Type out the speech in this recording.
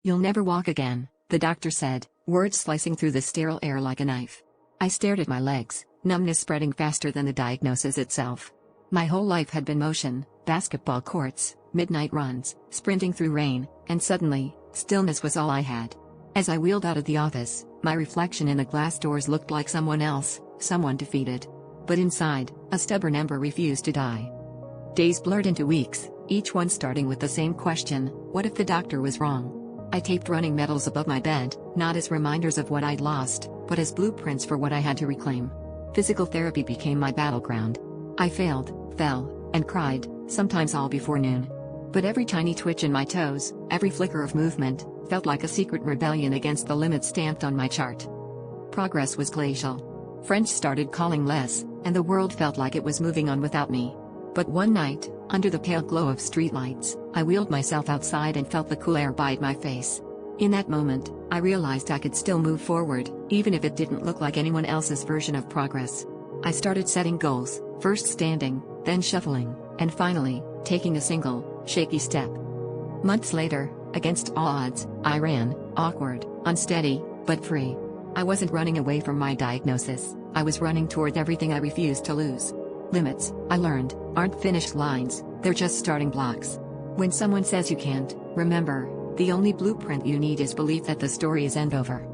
"You'll never walk again," the doctor said, words slicing through the sterile air like a knife. I stared at my legs, numbness spreading faster than the diagnosis itself. My whole life had been motion, basketball courts, midnight runs, sprinting through rain, and suddenly, stillness was all I had. As I wheeled out of the office, my reflection in the glass doors looked like someone else, someone defeated. But inside, a stubborn ember refused to die. Days blurred into weeks, each one starting with the same question: what if the doctor was wrong? I taped running medals above my bed, not as reminders of what I'd lost, but as blueprints for what I had to reclaim. Physical therapy became my battleground. I failed, fell, and cried, sometimes all before noon. But every tiny twitch in my toes, every flicker of movement, felt like a secret rebellion against the limits stamped on my chart. Progress was glacial. Friends started calling less, and the world felt like it was moving on without me. But one night, under the pale glow of streetlights, I wheeled myself outside and felt the cool air bite my face. In that moment, I realized I could still move forward, even if it didn't look like anyone else's version of progress. I started setting goals, first standing, then shuffling, and finally, taking a single, shaky step. Months later, against all odds, I ran, awkward, unsteady, but free. I wasn't running away from my diagnosis, I was running toward everything I refused to lose. Limits, I learned, aren't finished lines, they're just starting blocks. When someone says you can't, remember, the only blueprint you need is belief that the story isn't over.